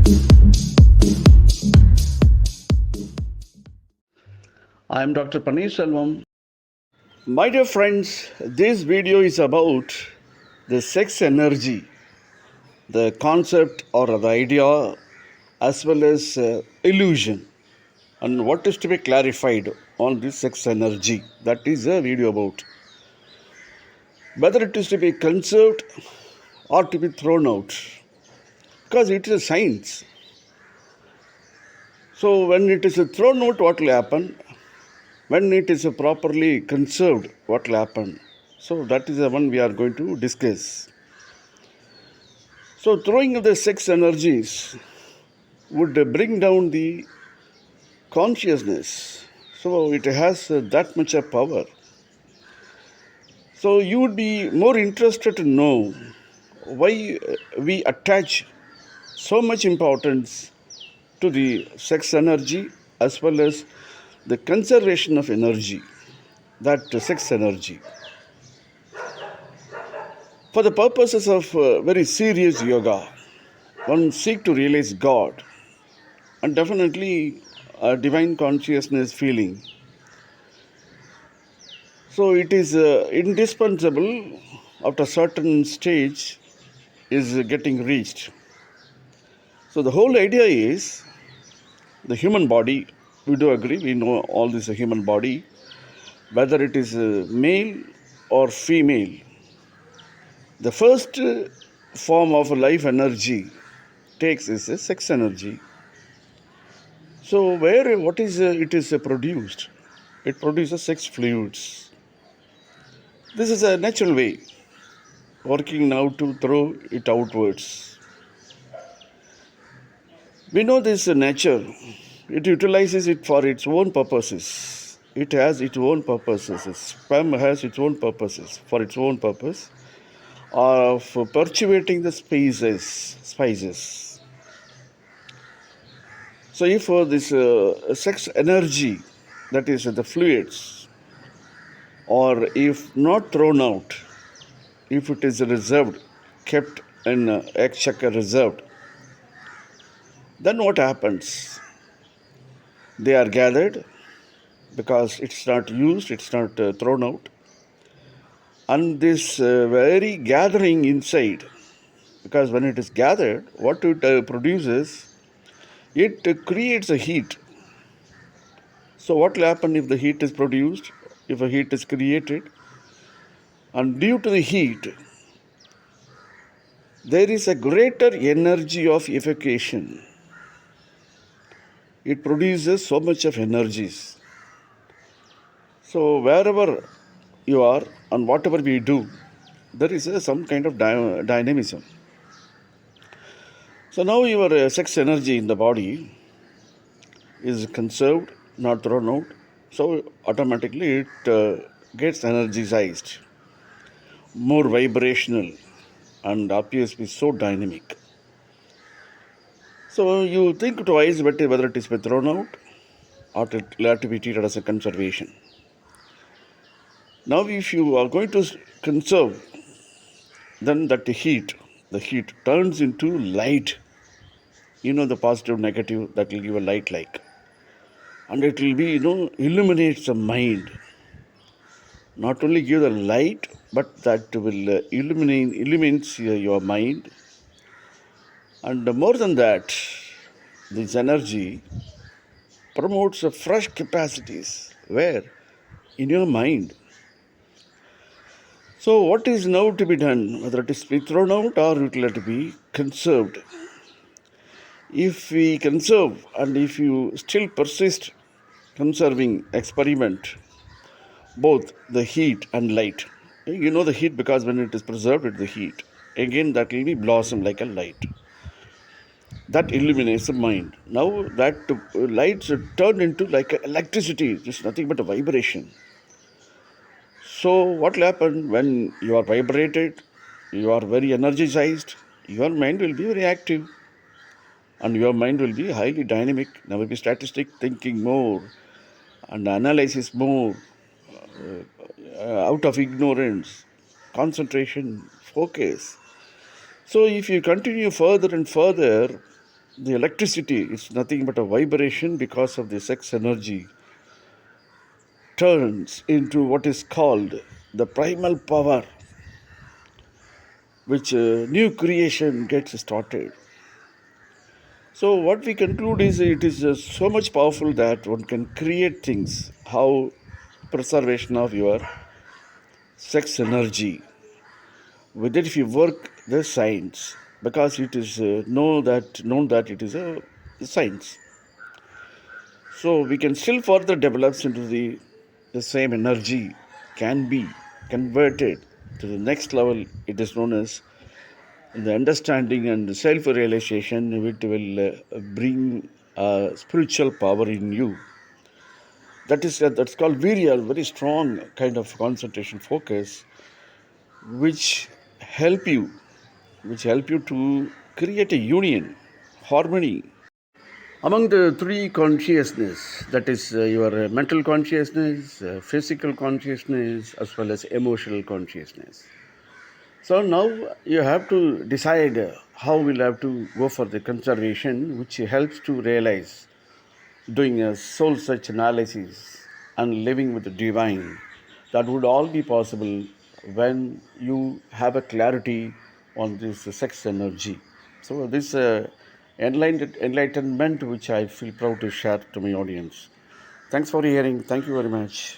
I am Dr. Paneerselvam. My dear friends, this video is about the sex energy, the concept or the idea as well as illusion, and what is to be clarified on this sex energy. That is a video about whether it is to be conserved or to be thrown out, because it is a science. So when it is thrown out, what will happen? When it is properly conserved, what will happen? So that is the one we are going to discuss. So throwing of the sex energies would bring down the consciousness. So it has that much of power. So you would be more interested to know why we attach so much importance to the sex energy as well as the conservation of energy, that sex energy. For the purposes of very serious yoga, one seek to realize God and definitely a divine consciousness feeling. So it is indispensable after a certain stage is getting reached. So the whole idea is the human body. We do agree, we know all this human body, whether it is male or female. The first form of life energy takes is a sex energy. So what is it is produced? It produces sex fluids. This is a natural way, working now to throw it outwards. We know this nature. It utilizes it for its own purposes. It has its own purposes. Sperm has its own purposes for its own purpose of perpetuating the spices. So if this sex energy, that is the fluids, or if not thrown out, if it is reserved, kept in exchequer reserved, then what happens? They are gathered because it's not used, it's not thrown out. And this very gathering inside, because when it is gathered, what it produces, it creates a heat. So what will happen if the heat is produced, if a heat is created, and due to the heat, there is a greater energy of evacuation. It produces so much of energies. So wherever you are and whatever we do, there is some kind of dynamism. So now your sex energy in the body is conserved, not thrown out. So automatically it gets energized, more vibrational, and appears to be so dynamic. So you think twice whether it is be thrown out or it will have to be treated as a conservation. Now if you are going to conserve, then the heat turns into light. You know, the positive, negative, that will give a light like. And it will be, illuminates the mind. Not only give the light, but that will illuminates your mind. And more than that, this energy promotes fresh capacities. Where? In your mind. So what is now to be done? Whether it is to be thrown out or it will have to be conserved. If we conserve and if you still persist conserving experiment, both the heat and light. You know the heat because when it is preserved, it's the heat. Again, that will be blossom like a light. That illuminates the mind. Now that lights are turned into like electricity, just nothing but a vibration. So what will happen when you are vibrated, you are very energized, your mind will be very active. And your mind will be highly dynamic, never be statistic, thinking more and analysis more, out of ignorance, concentration, focus. So if you continue further and further, The electricity is nothing but a vibration because of the sex energy turns into what is called the primal power, which new creation gets started. So, what we conclude is it is so much powerful that one can create things. How preservation of your sex energy, with it, if you work the science, because it is known that it is a science. So we can still further develop into the same energy can be converted to the next level. It is known as the understanding and the self-realization, which will bring spiritual power in you. That's called virya, very strong kind of concentration focus, which help you, which help you to create a union, harmony among the three consciousness, that is your mental consciousness, physical consciousness, as well as emotional consciousness. So now you have to decide how we'll have to go for the conservation, which helps to realize doing a soul search analysis and living with the divine. That would all be possible when you have a clarity on this sex energy. So this enlightenment which I feel proud to share to my audience. Thanks for hearing. Thank you very much.